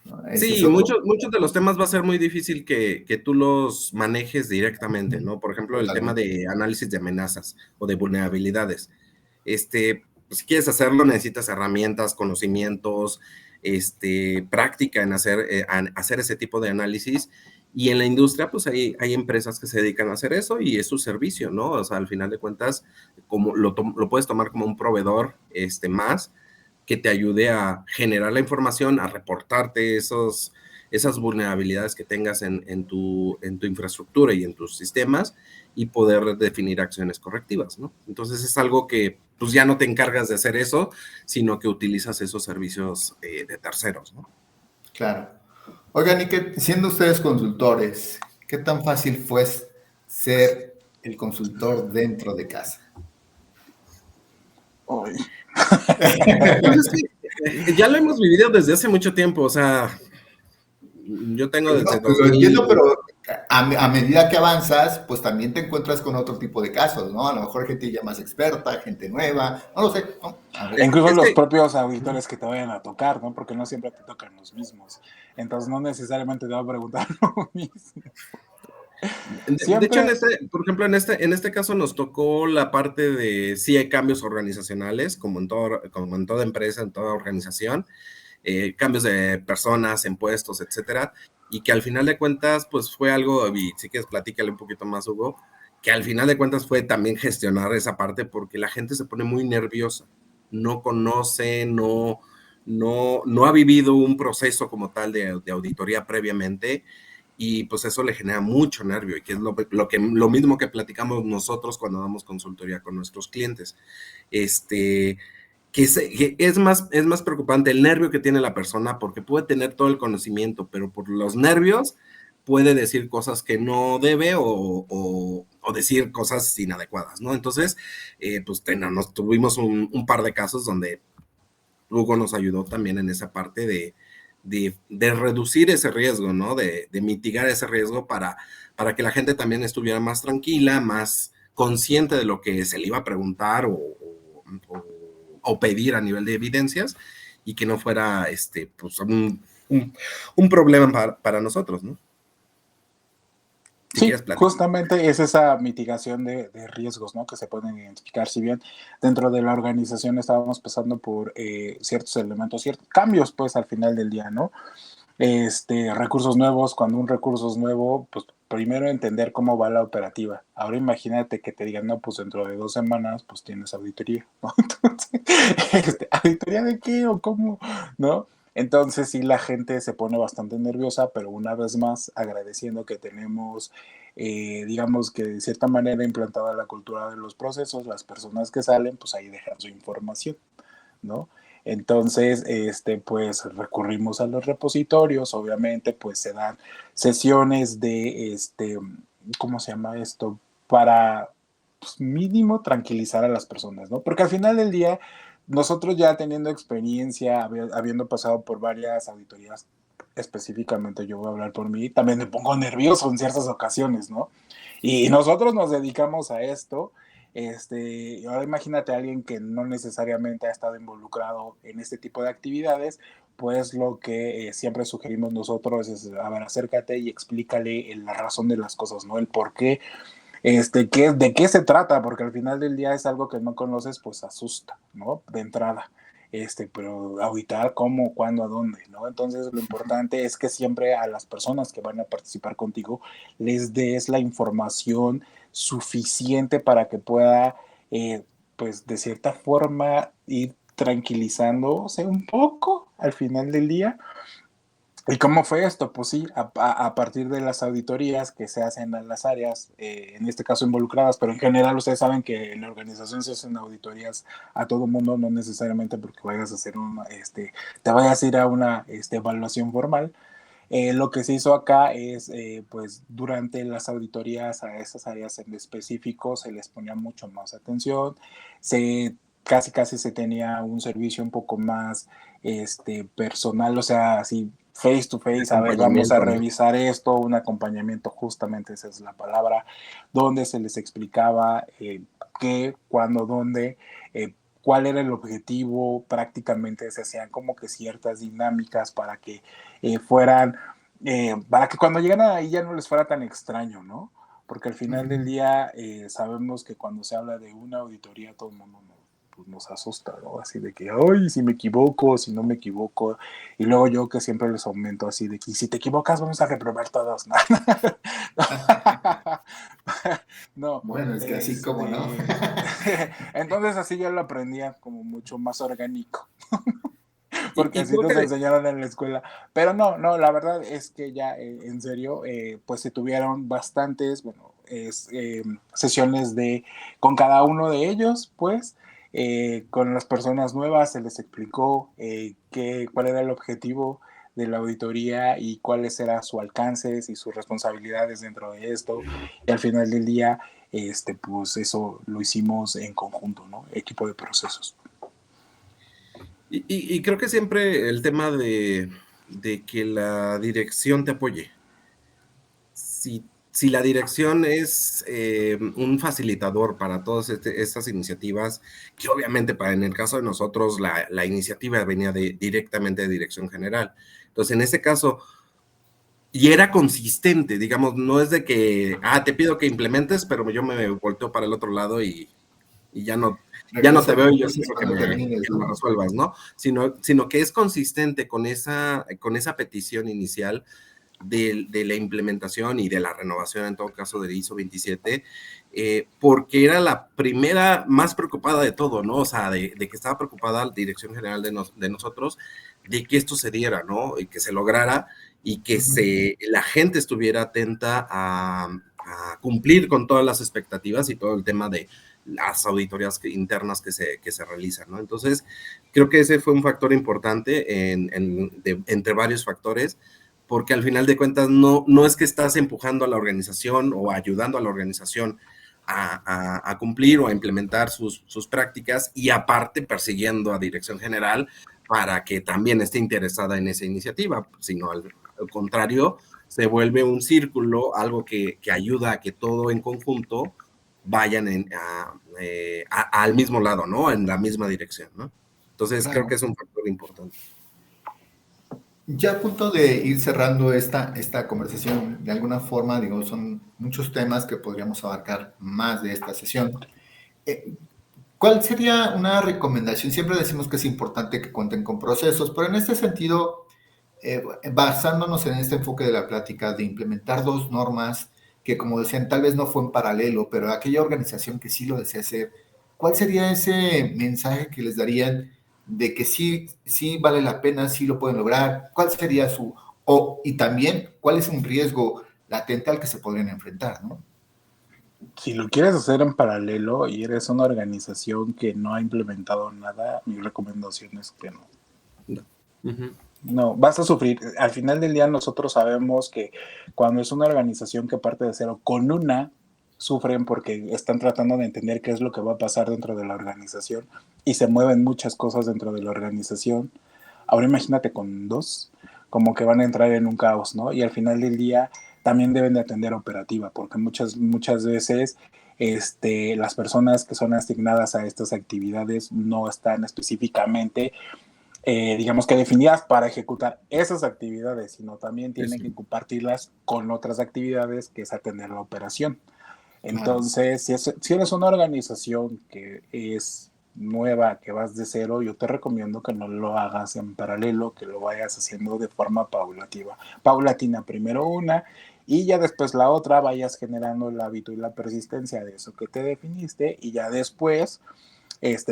¿No? Ese es Sí, otro. muchos de los temas va a ser muy difícil que tú los manejes directamente, ¿no? Por ejemplo, el tema Totalmente. de análisis de amenazas o de vulnerabilidades. Pues, si quieres hacerlo, necesitas herramientas, conocimientos, práctica en hacer ese tipo de análisis. Y en la industria, pues hay empresas que se dedican a hacer eso y es su servicio, ¿no? O sea, al final de cuentas, como lo puedes tomar como un proveedor más que te ayude a generar la información, a reportarte esas vulnerabilidades que tengas en tu infraestructura y en tus sistemas y poder definir acciones correctivas, ¿no? Entonces es algo que pues ya no te encargas de hacer eso, sino que utilizas esos servicios de terceros, ¿no? Claro. Oigan, y que siendo ustedes consultores, ¿qué tan fácil fue ser el consultor dentro de casa? Ay. Pues es que ya lo hemos vivido desde hace mucho tiempo, o sea, yo tengo desde Lo entiendo, 2000. pero a medida que avanzas, pues también te encuentras con otro tipo de casos, ¿no? A lo mejor gente ya más experta, gente nueva, no lo sé, ¿no? A E ver. incluso Es los que propios auditores que te vayan a tocar, ¿no? Porque no siempre te tocan los mismos. Entonces no necesariamente te va a preguntar lo mismo. De hecho, Siempre, por ejemplo, en este caso nos tocó la parte de sí hay cambios organizacionales, como en toda empresa, en toda organización, cambios de personas, en puestos, etcétera, y que al final de cuentas, pues fue algo, y si quieres platícale un poquito más, Hugo, que al final de cuentas fue también gestionar esa parte porque la gente se pone muy nerviosa, no conoce, no ha vivido un proceso como tal de auditoría previamente y pues eso le genera mucho nervio y que es lo mismo que platicamos nosotros cuando damos consultoría con nuestros clientes. Que es más preocupante el nervio que tiene la persona porque puede tener todo el conocimiento, pero por los nervios puede decir cosas que no debe o decir cosas inadecuadas, ¿no? Entonces, pues nos tuvimos un par de casos donde Hugo nos ayudó también en esa parte de reducir ese riesgo, ¿no? De mitigar ese riesgo para que la gente también estuviera más tranquila, más consciente de lo que se le iba a preguntar o pedir a nivel de evidencias y que no fuera pues un problema para nosotros, ¿no? Si sí, quieres platicar. justamente es esa mitigación de riesgos, ¿no? Que se pueden identificar. Si bien dentro de la organización estábamos pasando por ciertos elementos, ciertos cambios, pues al final del día, ¿no? Recursos nuevos, cuando un recurso es nuevo, pues primero entender cómo va la operativa. Ahora imagínate que te digan, no, pues dentro de 2 semanas, pues tienes auditoría, ¿no? Entonces, ¿auditoría de qué o cómo? ¿No? Entonces sí, la gente se pone bastante nerviosa, pero una vez más agradeciendo que tenemos, digamos que de cierta manera implantada la cultura de los procesos, las personas que salen, pues ahí dejan su información, ¿no? Entonces, pues recurrimos a los repositorios, obviamente, pues se dan sesiones de, ¿cómo se llama esto? Para pues, mínimo tranquilizar a las personas, ¿no? Porque al final del día, nosotros ya teniendo experiencia, habiendo pasado por varias auditorías, específicamente yo voy a hablar por mí, también me pongo nervioso en ciertas ocasiones, ¿no? Y nosotros nos dedicamos a esto. Ahora imagínate a alguien que no necesariamente ha estado involucrado en este tipo de actividades, pues lo que siempre sugerimos nosotros es, a ver, acércate y explícale la razón de las cosas, ¿no? El por qué, de qué se trata, porque al final del día es algo que no conoces, pues asusta, ¿no? De entrada. Pero auditar cómo, cuándo, a dónde, ¿no? Entonces lo importante es que siempre a las personas que van a participar contigo les des la información suficiente para que pueda, pues de cierta forma, ir tranquilizándose un poco al final del día ¿Y cómo fue esto? Pues sí, a partir de las auditorías que se hacen en las áreas, en este caso involucradas, pero en general ustedes saben que en la organización se hacen auditorías a todo mundo, no necesariamente porque vayas a hacer te vayas a ir a una evaluación formal. Lo que se hizo acá es, pues durante las auditorías a esas áreas en específico se les ponía mucho más atención, se casi se tenía un servicio un poco más personal, o sea, así face to De face, a ver, vamos a acompañamiento, ¿no? revisar esto, un acompañamiento, justamente esa es la palabra, donde se les explicaba qué, cuándo, dónde, cuál era el objetivo, prácticamente se hacían como que ciertas dinámicas fueran, para que cuando llegan ahí ya no les fuera tan extraño, ¿no? Porque al final del día sabemos que cuando se habla de una auditoría todo el mundo pues nos asusta, ¿no? Así de que, ay, si me equivoco, si no me equivoco. Y luego yo que siempre les aumento así de que si te equivocas vamos a reprobar todos, ¿no? No, Bueno, es que así como, ¿no? entonces así yo lo aprendía como mucho más orgánico. Porque Y así creo nos que enseñaron en la escuela. Pero no, la verdad es que ya en serio, pues se tuvieron bastantes, bueno, sesiones con cada uno de ellos, pues, con las personas nuevas se les explicó cuál era el objetivo de la auditoría y cuáles eran sus alcances y sus responsabilidades dentro de esto. Y al final del día, pues eso lo hicimos en conjunto, ¿no? Equipo de procesos. y creo que siempre el tema de que la dirección te apoye. Si la dirección es un facilitador para todas estas iniciativas, que obviamente en el caso de nosotros la iniciativa venía directamente de Dirección General. Entonces, en este caso, y era consistente, digamos, no es de que, te pido que implementes, pero yo me volteo para el otro lado y ya no te Regreso veo y yo contigo siento cuando termines, que lo ¿no? resuelvas, ¿no? Sino que es consistente con esa petición inicial de la implementación y de la renovación, en todo caso, del ISO 27, porque era la primera más preocupada de todo, ¿no? O sea, de que estaba preocupada la Dirección General de nosotros de que esto se diera, ¿no? Y que se lograra y que la gente estuviera atenta a cumplir con todas las expectativas y todo el tema de las auditorías internas que se realizan, ¿no? Entonces, creo que ese fue un factor importante entre varios factores, porque al final de cuentas no es que estás empujando a la organización o ayudando a la organización a cumplir o a implementar sus prácticas y aparte persiguiendo a Dirección General para que también esté interesada en esa iniciativa, sino al contrario, se vuelve un círculo, algo que ayuda a que todo en conjunto vayan al mismo lado, ¿no? En la misma dirección, ¿no? Entonces, creo que Claro. es un factor importante. Ya a punto de ir cerrando esta conversación, de alguna forma, digo, son muchos temas que podríamos abarcar más de esta sesión. Eh, ¿Cuál sería una recomendación? Siempre decimos que es importante que cuenten con procesos, pero en este sentido, basándonos en este enfoque de la plática de implementar dos normas que, como decían, tal vez no fue en paralelo, pero aquella organización que sí lo desea hacer, ¿cuál sería ese mensaje que les darían de que sí vale la pena, sí lo pueden lograr? ¿Cuál sería y también, cuál es un riesgo latente al que se podrían enfrentar, ¿no? Si lo quieres hacer en paralelo y eres una organización que no ha implementado nada, mi recomendación es que no. No. Uh-huh. No, vas a sufrir. Al final del día nosotros sabemos que cuando es una organización que parte de cero con una, sufren porque están tratando de entender qué es lo que va a pasar dentro de la organización y se mueven muchas cosas dentro de la organización. Ahora imagínate con dos, como que van a entrar en un caos, ¿no? Y al final del día también deben de atender operativa, porque muchas veces las personas que son asignadas a estas actividades no están específicamente, digamos que definidas para ejecutar esas actividades, sino también tienen Eso. que compartirlas con otras actividades que es atender la operación. Claro. Entonces, si eres una organización que es nueva, que vas de cero, yo te recomiendo que no lo hagas en paralelo, que lo vayas haciendo de forma paulatina. Primero una y ya después la otra, vayas generando el hábito y la persistencia de eso que te definiste y ya después,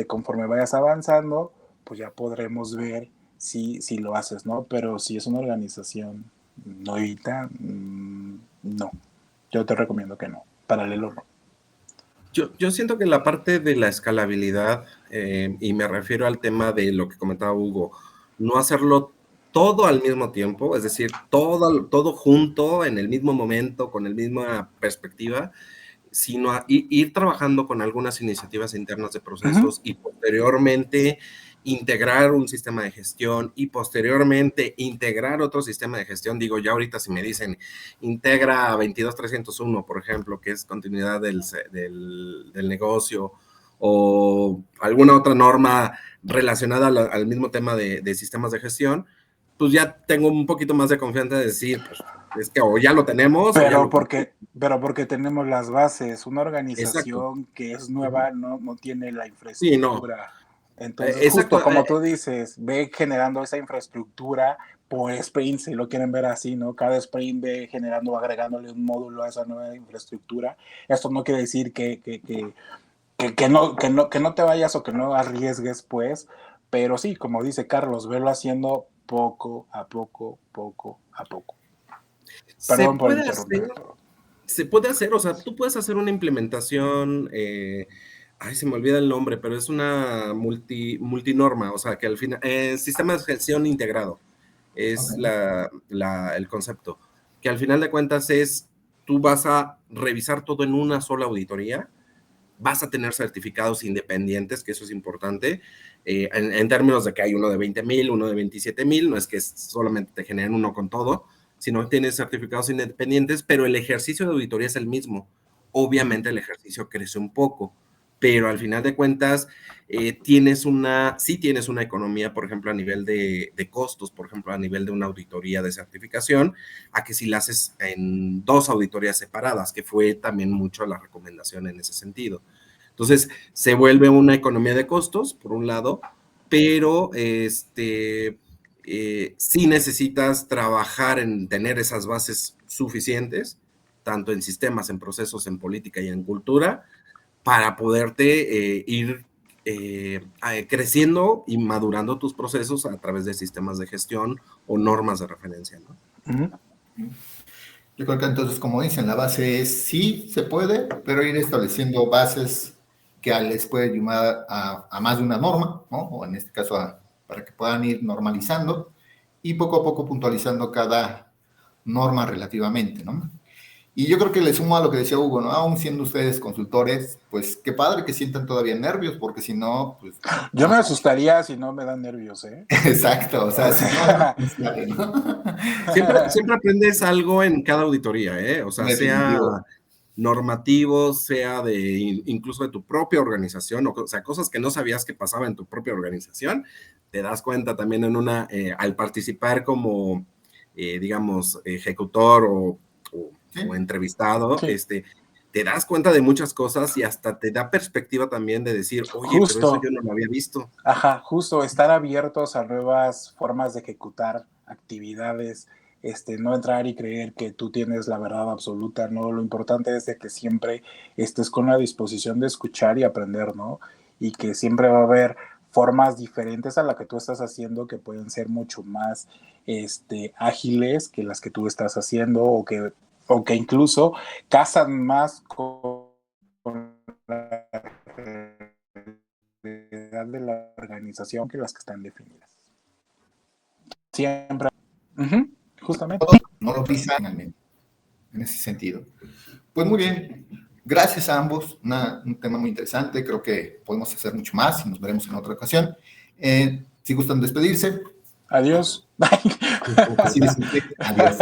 conforme vayas avanzando, pues ya podremos ver sí lo haces, ¿no? Pero si es una organización nuevita, no. Yo te recomiendo que no. Paralelo no. Yo siento que la parte de la escalabilidad, y me refiero al tema de lo que comentaba Hugo, no hacerlo todo al mismo tiempo, es decir, todo junto, en el mismo momento, con la misma perspectiva, sino ir trabajando con algunas iniciativas internas de procesos y posteriormente integrar un sistema de gestión y posteriormente integrar otro sistema de gestión. Digo, ya ahorita si me dicen, integra 22301, por ejemplo, que es continuidad del negocio, o alguna otra norma relacionada al mismo tema de sistemas de gestión, pues ya tengo un poquito más de confianza de decir, pues es que o ya lo tenemos, o ya Pero lo... porque tenemos las bases. Una Exacto. organización que es nueva no tiene la Sí, no. infraestructura. Entonces, Exacto. justo como tú dices, ve generando esa infraestructura por sprint, si lo quieren ver así, ¿no? Cada sprint ve generando, agregándole un módulo a esa nueva infraestructura. Esto no quiere decir que no te vayas o que no arriesgues, pues, pero sí, como dice Carlos, velo haciendo poco a poco, poco a poco. Se Perdón por puede hacer, interrumpir. o sea, tú puedes hacer una implementación, ay, se me olvida el nombre, pero es una multinorma, o sea, que al final, sistema de gestión integrado, es Ok. el concepto, que al final de cuentas es, tú vas a revisar todo en una sola auditoría, vas a tener certificados independientes, que eso es importante, en términos de que hay uno de 20,000, uno de 27,000, no es que solamente te generen uno con todo, sino que tienes certificados independientes, pero el ejercicio de auditoría es el mismo. Obviamente el ejercicio crece un poco, pero al final de cuentas sí tienes una economía, por ejemplo, a nivel de costos, por ejemplo, a nivel de una auditoría de certificación, a que si la haces en 2 auditorías separadas, que fue también mucho la recomendación en ese sentido. Entonces, se vuelve una economía de costos, por un lado, pero sí necesitas trabajar en tener esas bases suficientes, tanto en sistemas, en procesos, en política y en cultura, para poderte ir creciendo y madurando tus procesos a través de sistemas de gestión o normas de referencia, ¿no? Yo creo que entonces, como dicen, la base es sí se puede, pero ir estableciendo bases que les puede ayudar a más de una norma, ¿no? O en este caso para que puedan ir normalizando y poco a poco puntualizando cada norma relativamente, ¿no? Y yo creo que le sumo a lo que decía Hugo, ¿no? Aún siendo ustedes consultores, pues qué padre que sientan todavía nervios, porque si no, pues Yo no. me asustaría si no me dan nervios, ¿eh? Exacto, o sea, O si no, sea, no sale, ¿no? Siempre aprendes algo en cada auditoría, ¿eh? O sea, sea Definitivo. normativo, sea incluso de tu propia organización, o sea, cosas que no sabías que pasaba en tu propia organización, te das cuenta también al participar como, digamos, ejecutor o Sí, entrevistado, sí, te das cuenta de muchas cosas y hasta te da perspectiva también de decir, oye, pero eso justo, yo no lo había visto. justo estar abiertos a nuevas formas de ejecutar actividades, no entrar y creer que tú tienes la verdad absoluta, ¿no? Lo importante es de que siempre estés con la disposición de escuchar y aprender, ¿no? Y que siempre va a haber formas diferentes a la que tú estás haciendo que pueden ser mucho más ágiles que las que tú estás haciendo o que incluso casan más con la de la organización que las que están definidas. Siempre. Justamente. no lo pisan en ese sentido. Pues muy bien, gracias a ambos, un tema muy interesante, creo que podemos hacer mucho más y nos veremos en otra ocasión. Si gustan despedirse. Adiós. Así de simple, adiós.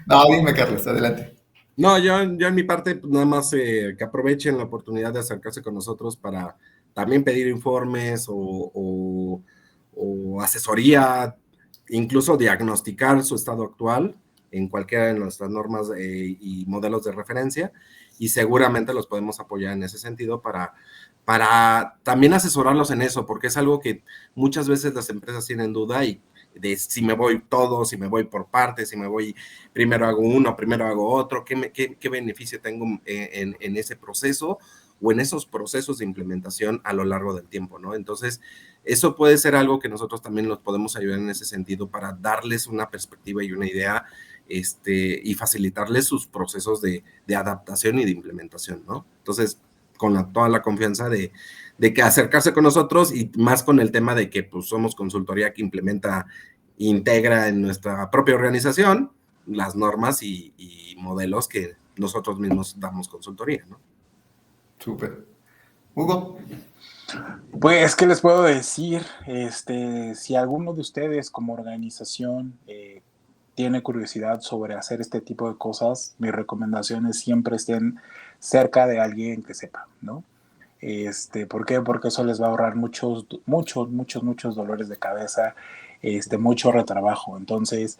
No, dime Carlos, adelante. No, yo en mi parte, pues, nada más que aprovechen la oportunidad de acercarse con nosotros para también pedir informes o asesoría, incluso diagnosticar su estado actual en cualquiera de nuestras normas y modelos de referencia, y seguramente los podemos apoyar en ese sentido para también asesorarlos en eso, porque es algo que muchas veces las empresas tienen duda y de si me voy todo, si me voy por partes, si me voy, primero hago uno, primero hago otro, qué beneficio tengo en ese proceso, o en esos procesos de implementación a lo largo del tiempo, ¿no? Entonces, eso puede ser algo que nosotros también los podemos ayudar en ese sentido para darles una perspectiva y una idea y facilitarles sus procesos de adaptación y de implementación, ¿no? Entonces, con toda la confianza de que acercarse con nosotros y más con el tema de que pues somos consultoría que integra en nuestra propia organización las normas y modelos que nosotros mismos damos consultoría, ¿no? Súper. Hugo. Pues, ¿qué les puedo decir? Si alguno de ustedes como organización tiene curiosidad sobre hacer este tipo de cosas, mis recomendaciones siempre estén cerca de alguien que sepa, ¿no? ¿Por qué? Porque eso les va a ahorrar muchos dolores de cabeza, mucho retrabajo. Entonces,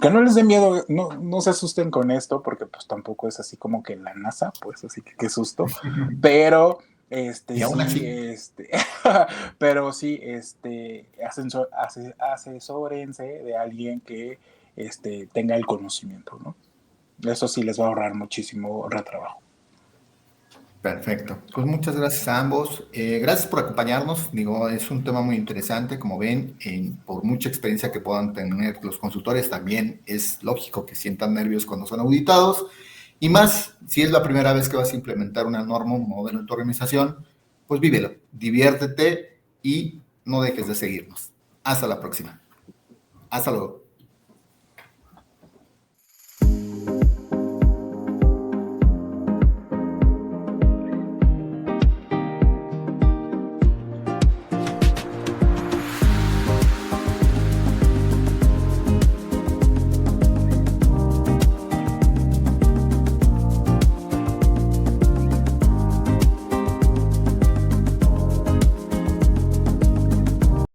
que no les dé miedo, no se asusten con esto, porque pues tampoco es así como que la NASA, pues así que qué susto, pero Y aún así. pero sí, asesórense de alguien que tenga el conocimiento, ¿no? Eso sí les va a ahorrar muchísimo retrabajo. Perfecto. Pues muchas gracias a ambos. Gracias por acompañarnos. Digo, es un tema muy interesante. Como ven, por mucha experiencia que puedan tener los consultores, también es lógico que sientan nervios cuando son auditados. Y más, si es la primera vez que vas a implementar una norma, un modelo en tu organización, pues vívelo, diviértete y no dejes de seguirnos. Hasta la próxima. Hasta luego.